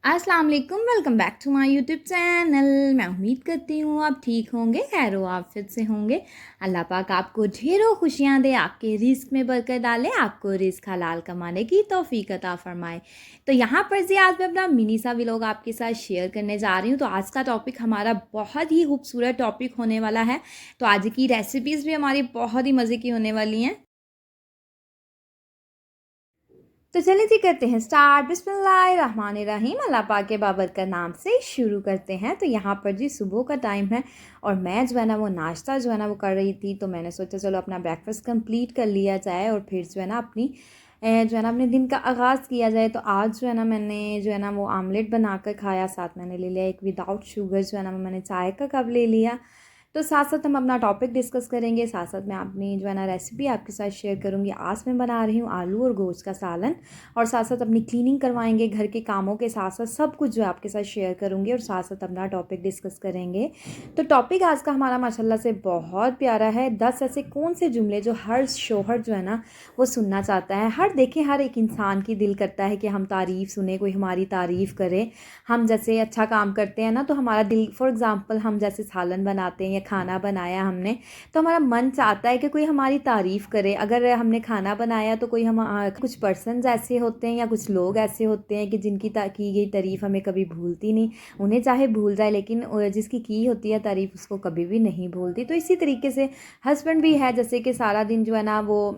अस्सलाम वालेकुम, welcome back to my YouTube channel. मैं उम्मीद करती हूँ आप ठीक होंगे, खैरो आफियत से होंगे। अल्लाह पाक आपको ढेरों खुशियाँ दे, आपके रिस्क में बरकत डाले, आपको रिस्क हलाल कमाने की तौफीक अता फरमाए। तो यहाँ पर जी आज मैं अपना मिनी सा व्लॉग आपके साथ शेयर करने जा रही हूँ। तो आज का टॉपिक हमारा बहुत ही खूबसूरत टॉपिक होने वाला है। तो आज की रेसिपीज़ भी हमारी बहुत ही मज़े की होने वाली हैं। तो चलिए जी करते हैं स्टार्ट। बिस्मिल्लाहिर्रहमानिर्रहीम, अल्लाह पाक के बाबर का नाम से शुरू करते हैं। तो यहाँ पर जी सुबह का टाइम है और मैं जो है ना वो नाश्ता जो है ना वो कर रही थी। तो मैंने सोचा चलो अपना ब्रेकफास्ट कंप्लीट कर लिया जाए और फिर जो है ना अपनी जो है ना अपने दिन का आगाज़ किया जाए। तो आज जो है ना मैंने जो है ना वो आमलेट बनाकर खाया, साथ मैंने ले लिया एक विदाउट शुगर जो है ना मैंने चाय का कप ले लिया। तो साथ साथ हम अपना टॉपिक डिस्कस करेंगे, साथ साथ मैं अपनी जो है ना रेसिपी आपके साथ शेयर करूँगी। आज मैं बना रही हूँ आलू और गोश्त का सालन, और साथ साथ अपनी क्लीनिंग करवाएंगे, घर के कामों के साथ साथ सब कुछ जो है आपके साथ शेयर करूँगी और साथ साथ अपना टॉपिक डिस्कस करेंगे। तो टॉपिक आज का हमारा माशाल्लाह से बहुत प्यारा है। 10 ऐसे कौन से जुमले जो हर शोहर जो है ना वो सुनना चाहता है। देखें हर एक इंसान की दिल करता है कि हम तारीफ़ सुने, कोई हमारी तारीफ़ करे। हम जैसे अच्छा काम करते हैं ना तो हमारा दिल, फॉर एग्ज़ाम्पल हम जैसे सालन बनाते हैं या खाना बनाया हमने, तो हमारा मन चाहता है कि कोई हमारी तारीफ़ करे। अगर हमने खाना बनाया तो कोई कुछ पर्सन्स ऐसे होते हैं या कुछ लोग ऐसे होते हैं कि जिनकी की गई तारीफ़ हमें कभी भूलती नहीं। उन्हें चाहे भूल जाए लेकिन जिसकी की होती है तारीफ़ उसको कभी भी नहीं भूलती। तो इसी तरीके से हस्बैंड भी है, जैसे कि सारा दिन जो है ना वो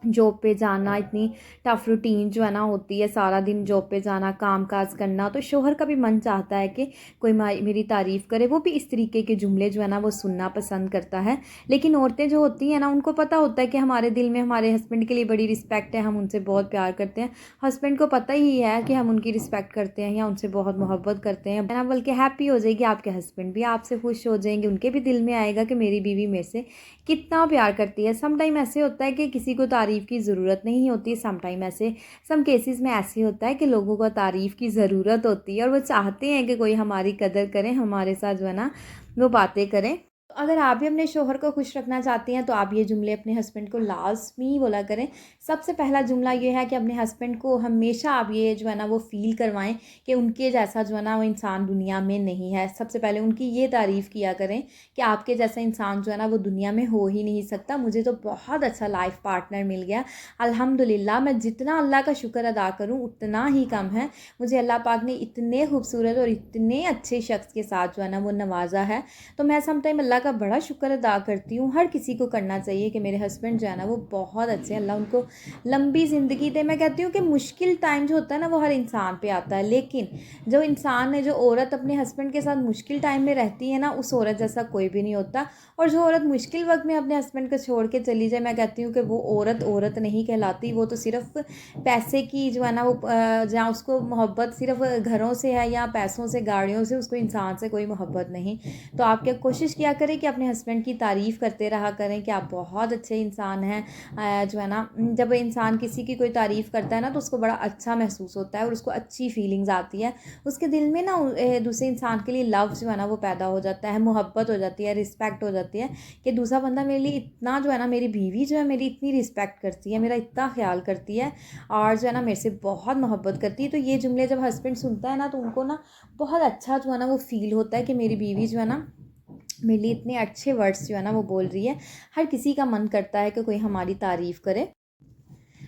जॉब पे जाना, इतनी टफ़ रूटीन जो है ना होती है, सारा दिन जॉब पे जाना, काम काज करना, तो शोहर का भी मन चाहता है कि कोई मेरी तारीफ़ करे। वो भी इस तरीके के जुमले जो है ना वो सुनना पसंद करता है। लेकिन औरतें जो होती हैं ना उनको पता होता है कि हमारे दिल में हमारे हस्बैंड के लिए बड़ी रिस्पेक्ट है, हम उनसे बहुत प्यार करते हैं। हस्बैंड को पता ही है कि हम उनकी रिस्पेक्ट करते हैं या उनसे बहुत मोहब्बत करते हैं ना, बल्कि हैप्पी हो जाएगी, आपके हस्बैंड भी आपसे खुश हो जाएंगे। उनके भी दिल में आएगा कि मेरी बीवी मेरे से कितना प्यार करती है। सम टाइम ऐसे होता है कि किसी को तारीफ़ की ज़रूरत नहीं होती, सम टाइम ऐसे सम केसेस में ऐसे होता है कि लोगों को तारीफ़ की ज़रूरत होती है और वो चाहते हैं कि कोई हमारी कदर करें, हमारे साथ जो है ना वो बातें करें। तो अगर आप भी अपने शोहर को खुश रखना चाहती हैं तो आप ये जुमले अपने हस्बैंड को लाज़मी बोला करें। सबसे पहला जुमला ये है कि अपने हस्बैंड को हमेशा आप ये जो है ना वो फ़ील करवाएं कि उनके जैसा जो है ना वो इंसान दुनिया में नहीं है। सबसे पहले उनकी ये तारीफ़ किया करें कि आपके जैसा इंसान जो है ना वो दुनिया में हो ही नहीं सकता। मुझे तो बहुत अच्छा लाइफ पार्टनर मिल गया, अल्हम्दुलिल्लाह। मैं जितना अल्लाह का शुक्र अदा करूँ उतना ही कम है। मुझे अल्लाह पाक ने इतने खूबसूरत और इतने अच्छे शख्स के साथ जो है ना वो नवाजा है। तो मैं समटाइम अल्लाह का बड़ा शुक्र अदा करती हूँ। हर किसी को करना चाहिए कि मेरे हस्बैंड जो है ना वो बहुत अच्छे हैं, अल्लाह उनको लंबी ज़िंदगी दे। मैं कहती हूँ कि मुश्किल टाइम जो होता है ना वो हर इंसान पे आता है, लेकिन जो इंसान है, जो औरत अपने हस्बैंड के साथ मुश्किल टाइम में रहती है ना, उस औरत जैसा कोई भी नहीं होता। और जो औरत मुश्किल वक्त में अपने हस्बैंड को छोड़ के चली जाए, मैं कहती हूँ कि वो औरत औरत नहीं कहलाती। वो तो सिर्फ पैसे की जो है ना वो जहाँ उसको मोहब्बत सिर्फ घरों से है या पैसों से, गाड़ियों से, उसको इंसान से कोई मोहब्बत नहीं। तो आप क्या कोशिश किया करें कि अपने हस्बैंड की तारीफ़ करते रहा करें कि आप बहुत अच्छे इंसान हैं। जो है ना जब इंसान किसी की कोई तारीफ़ करता है ना तो उसको बड़ा अच्छा महसूस होता है और उसको अच्छी फीलिंग्स आती है। उसके दिल में ना दूसरे इंसान के लिए लव जो है ना वो पैदा हो जाता है, मोहब्बत हो जाती है, रिस्पेक्ट हो जाती है कि दूसरा बंदा मेरे लिए इतना जो है ना, मेरी बीवी जो है मेरी इतनी रिस्पेक्ट करती है, मेरा इतना ख्याल करती है और जो है ना मेरे से बहुत मोहब्बत करती है। तो ये जुमले जब हस्बैंड सुनता है ना तो उनको ना बहुत अच्छा जो है ना वो फ़ील होता है कि मेरी बीवी जो है ना मेरे लिए इतने अच्छे वर्ड्स जो है ना वो बोल रही है। हर किसी का मन करता है कि कोई हमारी तारीफ़ करे।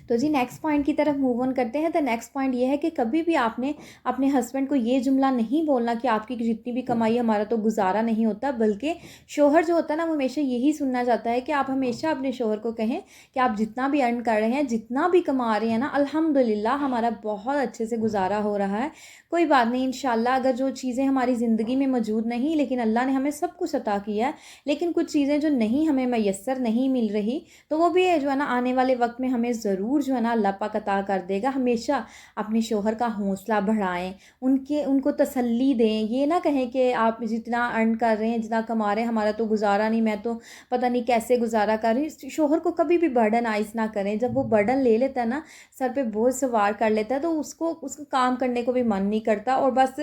तो जी नेक्स्ट पॉइंट की तरफ मूव ऑन करते हैं। तो नेक्स्ट पॉइंट ये है कि कभी भी आपने अपने हस्बैंड को ये जुमला नहीं बोलना कि आपकी जितनी भी कमाई हमारा तो गुजारा नहीं होता, बल्कि शोहर जो होता है ना वो हमेशा यही सुनना चाहता है कि आप हमेशा अपने शोहर को कहें कि आप जितना भी अर्न कर रहे हैं, जितना भी कमा रहे हैं ना, अल्हम्दुलिल्लाह हमारा बहुत अच्छे से गुजारा हो रहा है। कोई बात नहीं, इंशाल्लाह अगर जो चीज़ें हमारी ज़िंदगी में मौजूद नहीं, लेकिन अल्लाह ने हमें सब कुछ अता किया है, लेकिन कुछ चीज़ें जो नहीं हमें मैसर नहीं मिल रही, तो वो भी जो है ना आने वाले वक्त में हमें ज़रूर जो है ना अल्लाह पाक अता कर देगा। हमेशा अपने शोहर का हौसला बढ़ाएं, उनको तसल्ली दें। ये ना कहें कि आप जितना अर्न कर रहे हैं, जितना कमा रहे हैं, हमारा तो गुजारा नहीं, मैं तो पता नहीं कैसे गुजारा कर रही हूँ। शोहर को कभी भी बर्डन आइज ना करें। जब वो बर्डन ले लेता है ना, सर पे बोझ सवार कर लेता है, तो उसको काम करने को भी मन नहीं करता और बस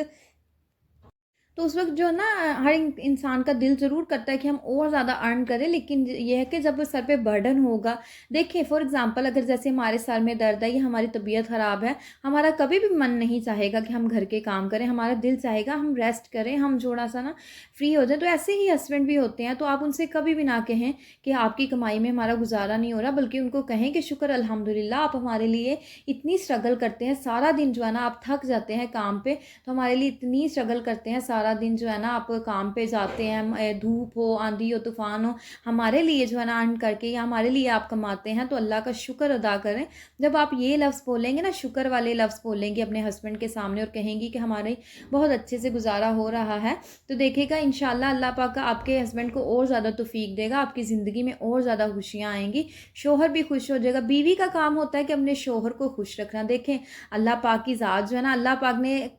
तो उस वक़्त जो है ना हर इंसान का दिल ज़रूर करता है कि हम और ज़्यादा अर्न करें, लेकिन ये है कि जब वो सर पे बर्डन होगा, देखिए फॉर एग्ज़ाम्पल अगर जैसे हमारे सर में दर्द है या हमारी तबीयत ख़राब है, हमारा कभी भी मन नहीं चाहेगा कि हम घर के काम करें, हमारा दिल चाहेगा हम रेस्ट करें, हम थोड़ा-सा ना फ्री हो जाएँ। तो ऐसे ही हस्बैंड भी होते हैं, तो आप उनसे कभी भी ना कहें कि आपकी कमाई में हमारा गुज़ारा नहीं हो रहा, बल्कि उनको कहें कि शुक्र अल्हम्दुलिल्लाह आप हमारे लिए इतनी स्ट्रगल करते हैं, सारा दिन जो है ना आप थक जाते हैं काम पे, तो हमारे लिए इतनी स्ट्रगल करते हैं, सारा दिन जो है ना आप काम पे जाते हैं, धूप हो, आंधी हो, तूफ़ान हो, हमारे लिए जो है ना अर्न करके या हमारे लिए आप कमाते हैं, तो अल्लाह का शुक्र अदा करें। जब आप ये लफ्ज़ बोलेंगे ना, शुक्र वाले लफ्ज़ बोलेंगे अपने हस्बैंड के सामने और कहेंगी कि हमारे बहुत अच्छे से गुज़ारा हो रहा है, तो देखिएगा इंशाअल्लाह अल्लाह पाक आपके हस्बैंड को और ज़्यादा तौफ़ीक देगा, आपकी ज़िंदगी में और ज़्यादा खुशियाँ आएँगी, शौहर भी खुश हो जाएगा। बीवी का काम होता है कि अपने शौहर को खुश रखना। देखें अल्लाह पाक की ज़ात जो है ना, अल्लाह पाक ने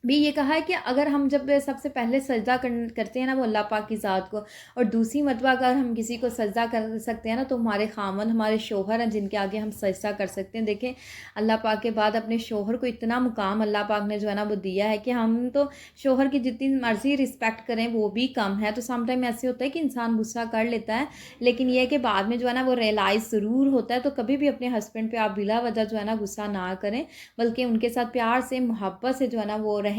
भी ये कहा है कि अगर हम जब सबसे पहले सजदा करते हैं ना वो अल्लाह पाक की ज़ात को, और दूसरी मरतबा अगर हम किसी को सजदा कर सकते हैं ना, तो हमारे खामन हमारे शौहर हैं जिनके आगे हम सजदा कर सकते हैं। देखें अल्लाह पाक के बाद अपने शौहर को इतना मुकाम अल्लाह पाक ने जो है ना वो दिया है कि हम तो शौहर की जितनी मर्ज़ी रिस्पेक्ट करें वो भी कम है। तो सम टाइम ऐसे होता है कि इंसान गुस्सा कर लेता है, लेकिन ये है कि बाद में जो है ना वो रियलाइज़ ज़रूर होता है। तो कभी भी अपने हस्बैंड पे आप बिला वजह जो है ना गुस्सा ना करें, बल्कि उनके साथ प्यार से मोहब्बत से जो है ना वो रहें।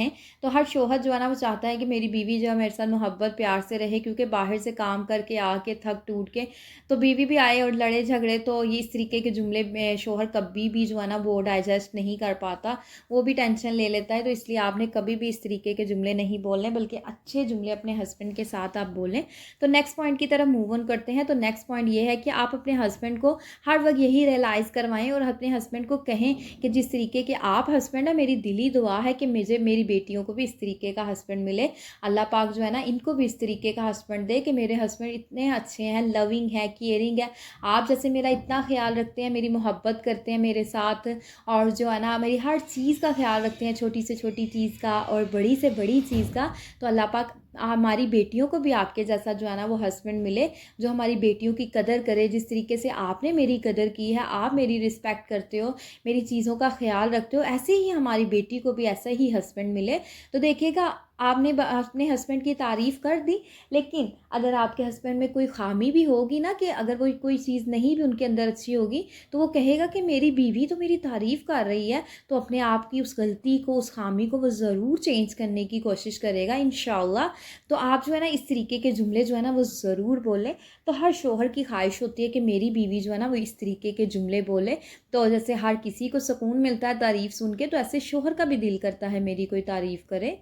तो हर शौहर जो है ना वो चाहता है कि मेरी बीवी जो है मेरे साथ मोहब्बत प्यार से रहे, क्योंकि बाहर से काम करके आके थक टूट के तो बीवी भी आए और लड़े झगड़े, तो ये इस तरीके के जुमले में शौहर कभी भी जो है ना वो डाइजेस्ट नहीं कर पाता, वो भी टेंशन ले लेता है। तो इसलिए आपने कभी भी इस तरीके के जुमले नहीं बोलने, बल्कि अच्छे जुमले अपने हस्बैंड के साथ आप बोलें। तो नेक्स्ट पॉइंट की तरफ मूव ऑन करते हैं। तो नेक्स्ट पॉइंट ये है कि आप अपने हस्बैंड को हर वक्त यही रियलाइज़ करवाएं और अपने हस्बैंड को कहें कि जिस तरीके के आप हस्बैंड है, मेरी दिली दुआ है कि मुझे मेरी बेटियों को भी इस तरीके का हस्बैंड मिले। अल्लाह पाक जो है ना इनको भी इस तरीके का हस्बैंड दे कि मेरे हस्बैंड इतने अच्छे हैं, लविंग है, केयरिंग है, आप जैसे मेरा इतना ख्याल रखते हैं, मेरी मोहब्बत करते हैं मेरे साथ, और जो है ना मेरी हर चीज़ का ख्याल रखते हैं, छोटी से छोटी चीज़ का और बड़ी से बड़ी चीज़ का। तो अल्लाह पाक हमारी बेटियों को भी आपके जैसा जो है ना वो हस्बैंड मिले, जो हमारी बेटियों की कदर करे, जिस तरीके से आपने मेरी कदर की है, आप मेरी रिस्पेक्ट करते हो, मेरी चीज़ों का ख्याल रखते हो, ऐसे ही हमारी बेटी को भी ऐसा ही हस्बैंड मिले। तो देखिएगा आपने अपने हस्बैंड की तारीफ़ कर दी, लेकिन अगर आपके हस्बैंड में कोई ख़ामी भी होगी ना, कि अगर वो कोई चीज़ नहीं भी उनके अंदर अच्छी होगी, तो वो कहेगा कि मेरी बीवी तो मेरी तारीफ़ कर रही है, तो अपने आप की उस गलती को, उस ख़ामी को वो ज़रूर चेंज करने की कोशिश करेगा इंशाअल्लाह। तो आप जो है ना इस तरीके के जुमले जो है ना वो ज़रूर बोलें। तो हर शौहर की ख्वाहिश होती है कि मेरी बीवी जो है ना वो इस तरीके के जुमले बोले। तो जैसे हर किसी को सुकून मिलता है तारीफ़ सुन के, तो ऐसे शौहर का भी दिल करता है मेरी कोई तारीफ़ करे।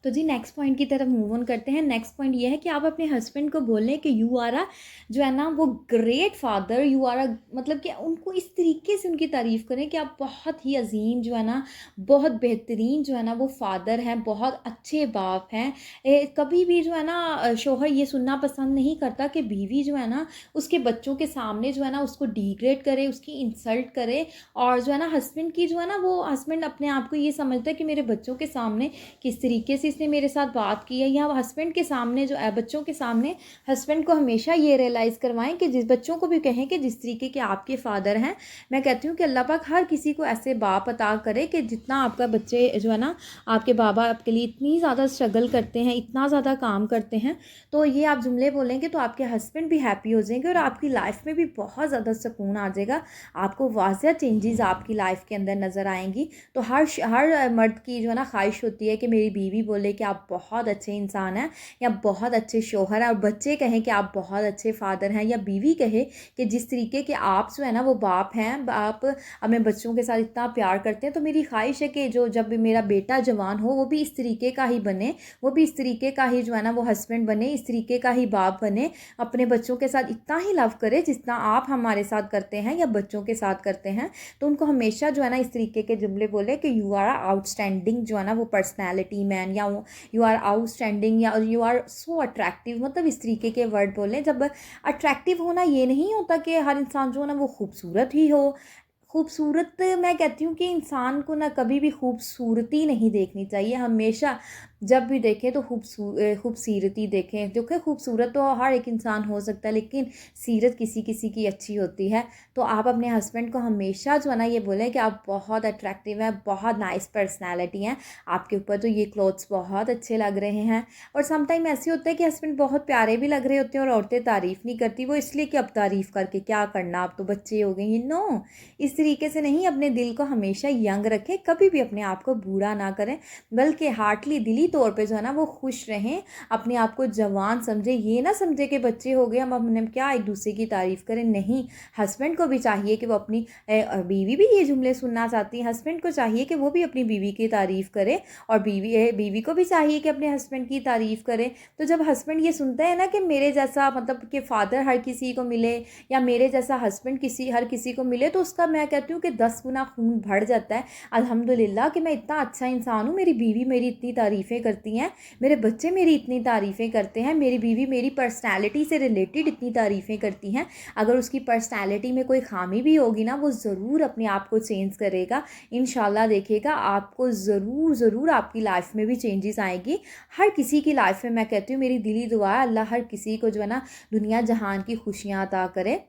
तो जी नेक्स्ट पॉइंट की तरफ मूव ऑन करते हैं। नेक्स्ट पॉइंट ये है कि आप अपने हस्बैंड को बोलें कि यू आर अ जो है ना वो great father, you are a मतलब कि उनको इस तरीके से उनकी तारीफ़ करें कि आप बहुत ही अजीम जो है ना, बहुत बेहतरीन जो है ना वो फ़ादर हैं, बहुत अच्छे बाप हैं। कभी भी जो है ना शौहर ये सुनना पसंद नहीं करता कि बीवी जो है ना उसके बच्चों के सामने जो है ना उसको डिग्रेड करे, उसकी इंसल्ट करे। और जो है ना हस्बैंड की जो है ना वो हस्बैंड अपने आप को ये समझता है कि मेरे बच्चों के सामने किस तरीके से इसने मेरे साथ बात की है, या हस्बैंड के सामने जो बच्चों के सामने हस्बैंड को हमेशा ये रियलाइज़ करवाएं कि जिस बच्चों को भी कहें कि जिस तरीके के आपके फ़ादर हैं। मैं कहती हूँ कि अल्लाह पाक हर किसी को ऐसे बाप अता करे कि जितना आपका बच्चे जो है ना आपके बाबा आपके लिए इतनी ज़्यादा स्ट्रगल करते हैं, इतना ज़्यादा काम करते हैं, तो ये आप जुमले बोलेंगे तो आपके हस्बैंड भी हैप्पी हो जाएंगे और आपकी लाइफ में भी बहुत ज़्यादा सुकून आ जाएगा। आपको वाज़ह चेंजेस आपकी लाइफ के अंदर नज़र आएंगी। तो हर मर्द की जो है ना ख्वाहिश होती है कि मेरी बीवी बोले कि आप बहुत अच्छे इंसान हैं, या बहुत अच्छे शौहर हैं, और बच्चे कहें कि आप बहुत अच्छे फ़ादर हैं, या बीवी कहे कि जिस तरीके के आप जो है ना वो बाप हैं, आप अपने बच्चों के साथ इतना प्यार करते हैं। तो मेरी ख्वाहिश है कि जो जब भी मेरा बेटा जवान हो वो भी इस तरीके का ही बने, वो भी इस तरीके का ही जो है ना वो हस्बैंड बने, इस तरीके का ही बाप बने, अपने बच्चों के साथ इतना ही लव करे जितना आप हमारे साथ करते हैं या बच्चों के साथ करते हैं। तो उनको हमेशा जो है ना इस तरीके के जुमले बोले कि यू आर आउटस्टैंडिंग जो है ना वो पर्सनैलिटी मैन, या यू आर आउटस्टैंडिंग, या यू आर सो अट्रैक्टिव, मतलब इस तरीके के वर्ड बोलें। जब अट्रैक्टिव होना ये नहीं होता कि हर इंसान जो है ना वो खूबसूरत ही हो, खूबसूरत मैं कहती हूँ कि इंसान को ना कभी भी खूबसूरती नहीं देखनी चाहिए, हमेशा जब भी देखें तो खूबसूरती देखें। देखो खूबसूरत तो हर एक इंसान हो सकता है, लेकिन सीरत किसी किसी की अच्छी होती है। तो आप अपने हस्बैंड को हमेशा जो है ना ये बोलें कि आप बहुत अट्रैक्टिव हैं, बहुत नाइस पर्सनैलिटी हैं, आपके ऊपर तो ये क्लोथ्स बहुत अच्छे लग रहे हैं। और समटाइम ऐसे होता है कि हस्बैंड बहुत प्यारे भी लग रहे होते हैं और औरतें तारीफ़ नहीं करती, वो इसलिए कि अब तारीफ़ करके क्या करना, आप तो बच्चे हो गए हैं। नो, इस तरीके से नहीं, अपने दिल को हमेशा यंग रखें, कभी भी अपने आप को बूढ़ा ना करें, बल्कि हार्टली दिली तौर पे जो है ना वो खुश रहें, अपने आप को जवान समझें। ये ना समझे कि बच्चे हो गए हम हमने क्या एक दूसरे की तारीफ़ करें, नहीं। हस्बैंड को भी चाहिए कि वो अपनी बीवी भी ये जुमले सुनना चाहती है, हस्बैंड को चाहिए कि वो भी अपनी बीवी की तारीफ़ करे, और बीवी को भी चाहिए कि अपने हस्बैंड की तारीफ़ करे। तो जब हस्बैंड ये सुनता है ना कि मेरे जैसा मतलब कि फ़ादर हर किसी को मिले, या मेरे जैसा हस्बैंड हर किसी को मिले, तो उसका मैं कहती हूँ कि 10 गुना खून बढ़ जाता है। अल्हम्दुलिल्लाह कि मैं इतना अच्छा इंसान हूँ, मेरी बीवी मेरी इतनी तारीफ़ें करती हैं, मेरे बच्चे मेरी इतनी तारीफ़ें करते हैं, मेरी बीवी मेरी पर्सनैलिटी से रिलेटेड इतनी तारीफ़ें करती हैं। अगर उसकी पर्सनैलिटी में कोई ख़ामी भी होगी ना, वो ज़रूर अपने आप को चेंज करेगा। इंशाल्लाह देखिएगा आपको ज़रूर आपकी लाइफ में भी चेंजेस आएगी। हर किसी की लाइफ में मैं कहती हूँ, मेरी दिली दुआ है अल्लाह हर किसी को जो है ना दुनिया जहान की खुशियाँ अता करे।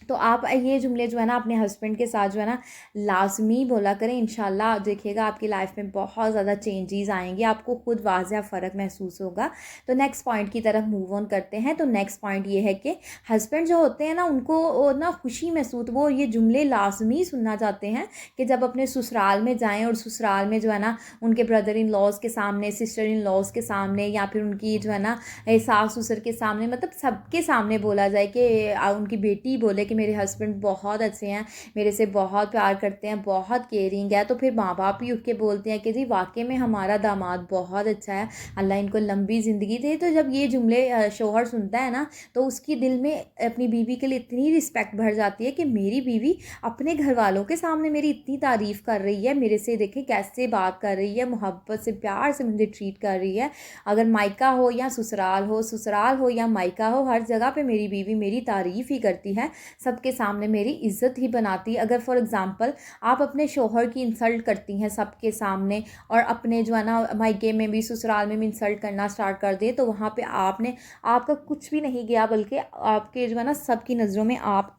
तो आप ये जुमले जो है ना अपने हस्बैंड के साथ जो है ना लाज़मी बोला करें, इंशाल्लाह देखिएगा आपकी लाइफ में बहुत ज़्यादा चेंजेस आएंगे, आपको खुद वाज़िया फ़र्क महसूस होगा। तो नेक्स्ट पॉइंट की तरफ मूव ऑन करते हैं। तो नेक्स्ट पॉइंट ये है कि हस्बैंड जो होते हैं ना उनको ना खुशी महसूस, वो ये जुमले लाज़मी सुनना चाहते हैं कि जब अपने ससुराल में जाएँ, और ससुराल में जो है ना उनके ब्रदर इन लॉज़ के सामने, सिस्टर इन लॉज़ के सामने, या फिर उनकी जो है ना सास ससुर के सामने, मतलब सबके सामने बोला जाए कि उनकी बेटी बोले कि मेरे हस्बैंड बहुत अच्छे हैं, मेरे से बहुत प्यार करते हैं, बहुत केयरिंग है। तो फिर माँ बाप भी उठ के बोलते हैं कि जी वाकई में हमारा दामाद बहुत अच्छा है, अल्लाह इनको लंबी ज़िंदगी दे। तो जब ये जुमले शौहर सुनता है ना, तो उसकी दिल में अपनी बीवी के लिए इतनी रिस्पेक्ट भर जाती है कि मेरी बीवी अपने घर वालों के सामने मेरी इतनी तारीफ़ कर रही है, मेरे से देखें कैसे बात कर रही है, मोहब्बत से प्यार से मुझे ट्रीट कर रही है। अगर मायका हो या ससुराल हो या मायका हो, हर जगह पे मेरी बीवी मेरी तारीफ़ ही करती है, सबके सामने मेरी इज़्ज़त ही बनाती है। अगर फॉर एग्ज़ाम्पल आप अपने शौहर की इंसल्ट करती हैं सबके सामने, और अपने जो है ना मायके में भी ससुराल में भी इंसल्ट करना स्टार्ट कर दें, तो वहाँ पे आपका कुछ भी नहीं गया, बल्कि आपके जो है ना सबकी नज़रों में आप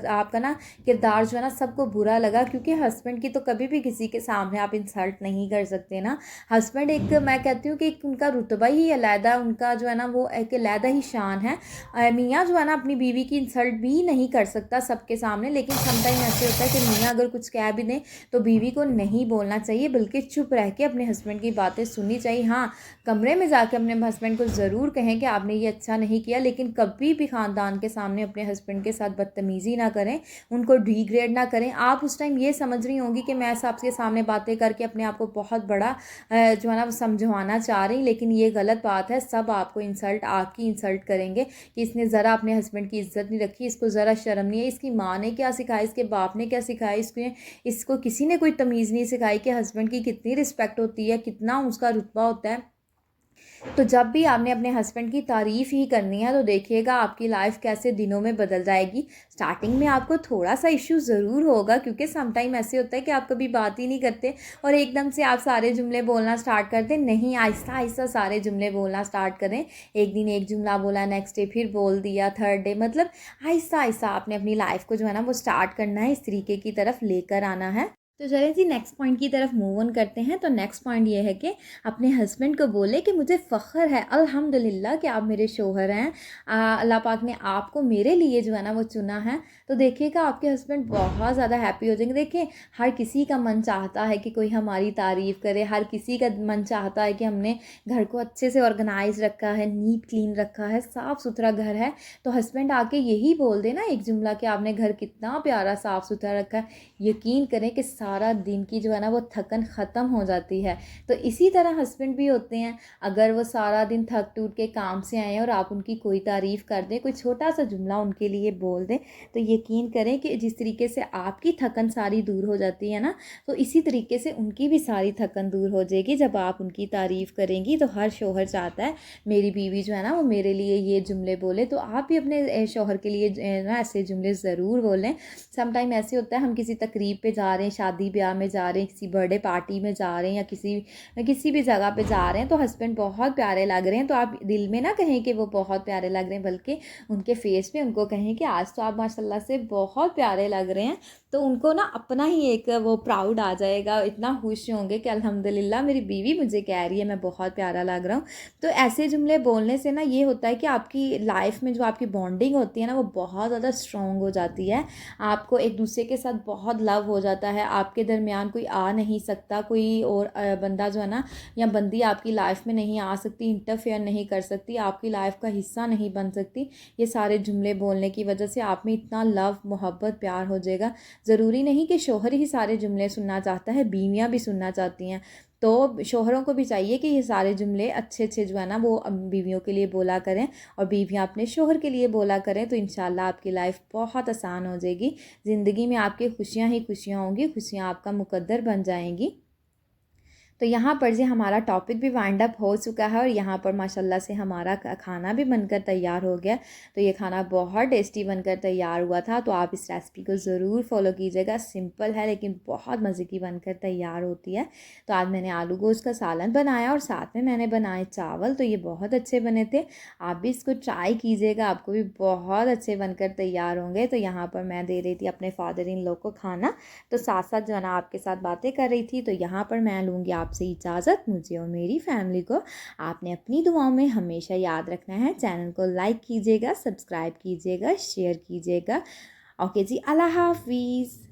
आपका ना किरदार जो है ना सबको बुरा लगा, क्योंकि हस्बैंड की तो कभी भी किसी के सामने आप इंसल्ट नहीं कर सकते ना। हस्बैंड एक मैं कहती हूँ कि एक उनका रुतबा ही अलहदा, उनका जो है ना वो एक अलहदा ही शान है। मियाँ जो है ना अपनी बीवी की इंसल्ट भी नहीं कर सकता सबके सामने, लेकिन समटाइम ऐसे होता है कि मियाँ अगर कुछ कह भी दें तो बीवी को नहीं बोलना चाहिए, बल्कि चुप रह के अपने हस्बैंड की बातें सुननी चाहिए। हाँ, कमरे में जाके अपने हस्बैंड को ज़रूर कहें कि आपने ये अच्छा नहीं किया, लेकिन कभी भी ख़ानदान के सामने अपने हस्बैंड के साथ बदतमीज़ी ना करें, उनको डिग्रेड ना करें। आप उस टाइम ये समझ रही होंगी कि मैं सबके सामने बातें करके अपने आप को बहुत बड़ा जो है ना समझवाना चाह रही, लेकिन ये गलत बात है। सब आपको आपकी इंसल्ट करेंगे कि इसने ज़रा अपने हस्बैंड की इज़्ज़त नहीं रखी, इसको ज़रा शर्म नहीं है, इसकी माँ ने क्या सिखाया, इसके बाप ने क्या सिखाया, इसको किसी ने कोई तमीज़ नहीं सिखाई कि हस्बैंड की कितनी रिस्पेक्ट होती है, कितना उसका रुतबा होता है। तो जब भी आपने अपने हस्बैंड की तारीफ़ ही करनी है, तो देखिएगा आपकी लाइफ कैसे दिनों में बदल जाएगी। स्टार्टिंग में आपको थोड़ा सा इश्यू ज़रूर होगा, क्योंकि सम टाइम ऐसे होता है कि आप कभी बात ही नहीं करते और एकदम से आप सारे जुमले बोलना स्टार्ट कर दें। नहीं, आहिस्ता आहिस्ता सारे जुमले बोलना स्टार्ट करें। एक दिन एक जुमला बोला, नेक्स्ट डे फिर बोल दिया, थर्ड डे, मतलब आहिस्ता आहिस्ता आपने अपनी लाइफ को जो है ना वो स्टार्ट करना है, इस तरीके की तरफ लेकर आना है। तो चलें जी नेक्स्ट पॉइंट की तरफ मूव ऑन करते हैं। तो नेक्स्ट पॉइंट ये है कि अपने हस्बैंड को बोले कि मुझे फ़ख्र है अल्हम्दुलिल्लाह कि आप मेरे शौहर हैं, अल्लाह पाक ने आपको मेरे लिए जो है ना वो चुना है। तो देखिएगा आपके हस्बैंड बहुत ज़्यादा हैप्पी हो जाएंगे। देखिए हर किसी का मन चाहता है कि कोई हमारी तारीफ़ करे, हर किसी का मन चाहता है कि हमने घर को अच्छे से ऑर्गेनाइज रखा है, नीट क्लीन रखा है, साफ़ सुथरा घर है। तो हस्बैंड आके यही बोल दे ना एक जुमला कि आपने घर कितना प्यारा साफ़ सुथरा रखा है, यकीन करें कि सारा दिन की जो है ना वो थकन ख़त्म हो जाती है। तो इसी तरह हस्बैंड भी होते हैं, अगर वो सारा दिन थक टूट के काम से आए और आप उनकी कोई तारीफ़ कर दें, कोई छोटा सा जुमला उनके लिए बोल दें, तो यकीन करें कि जिस तरीके से आपकी थकन सारी दूर हो जाती है ना, तो इसी तरीके से उनकी भी सारी थकन दूर हो जाएगी। जब आप उनकी तारीफ़ करेंगी तो हर शौहर चाहता है मेरी बीवी जो है ना वो मेरे लिए ये जुमले बोले, तो आप भी अपने शौहर के लिए ना ऐसे जुमले ज़रूर बोलें। सम टाइम ऐसे होता है हम किसी तकरीब पे जा रहे हैं, शादी ब्याह में जा रहे हैं, किसी बर्थडे पार्टी में जा रहे हैं, या किसी भी जगह पे जा रहे हैं, तो हस्बैंड बहुत प्यारे लग रहे हैं, तो आप दिल में ना कहें कि वो बहुत प्यारे लग रहे हैं, बल्कि उनके फेस पे उनको कहें कि आज तो आप माशाल्लाह से बहुत प्यारे लग रहे हैं। तो उनको ना अपना ही एक वो प्राउड आ जाएगा, इतना खुश होंगे कि अल्हम्दुलिल्लाह मेरी बीवी मुझे कह रही है मैं बहुत प्यारा लग रहा हूँ। तो ऐसे जुमले बोलने से ना ये होता है कि आपकी लाइफ में जो आपकी बॉन्डिंग होती है ना वो बहुत ज़्यादा स्ट्रॉन्ग हो जाती है। आपको एक दूसरे के साथ बहुत लव हो जाता है, आपके दरमियान कोई आ नहीं सकता, कोई और बंदा जो है ना या बंदी आपकी लाइफ में नहीं आ सकती, इंटरफेयर नहीं कर सकती, आपकी लाइफ का हिस्सा नहीं बन सकती। ये सारे जुमले बोलने की वजह से आप में इतना लव मोहब्बत प्यार हो जाएगा। ज़रूरी नहीं कि शौहर ही सारे जुमले सुनना चाहता है, बीवियाँ भी सुनना चाहती हैं। तो शौहरों को भी चाहिए कि ये सारे जुमले अच्छे अच्छे जो है ना वो बीवियों के लिए बोला करें, और बीवियाँ अपने शौहर के लिए बोला करें, तो इंशाल्लाह आपकी लाइफ बहुत आसान हो जाएगी। ज़िंदगी में आपकी खुशियाँ ही खुशियाँ होंगी, खुशियाँ आपका मुकद्दर बन जाएंगी। तो यहाँ पर जी हमारा टॉपिक भी वाइंड अप हो चुका है, और यहाँ पर माशाल्लाह से हमारा खाना भी बनकर तैयार हो गया। तो ये खाना बहुत टेस्टी बनकर तैयार हुआ था, तो आप इस रेसिपी को ज़रूर फॉलो कीजिएगा। सिंपल है लेकिन बहुत मज़े की बनकर तैयार होती है। तो आज मैंने आलू गोश्त का सालन बनाया और साथ में मैंने बनाए चावल, तो ये बहुत अच्छे बने थे। आप भी इसको ट्राई कीजिएगा, आपको भी बहुत अच्छे बनकर तैयार होंगे। तो यहाँ पर मैं दे रही थी अपने फादर इन लॉ को खाना, तो साथ साथ जो है ना आपके साथ बातें कर रही थी। तो यहाँ पर मैं लूँगी आपसे इजाज़त, मुझे और मेरी फैमिली को आपने अपनी दुआओं में हमेशा याद रखना है। चैनल को लाइक कीजिएगा, सब्सक्राइब कीजिएगा, शेयर कीजिएगा। ओके जी, अल्लाह हाफिज़।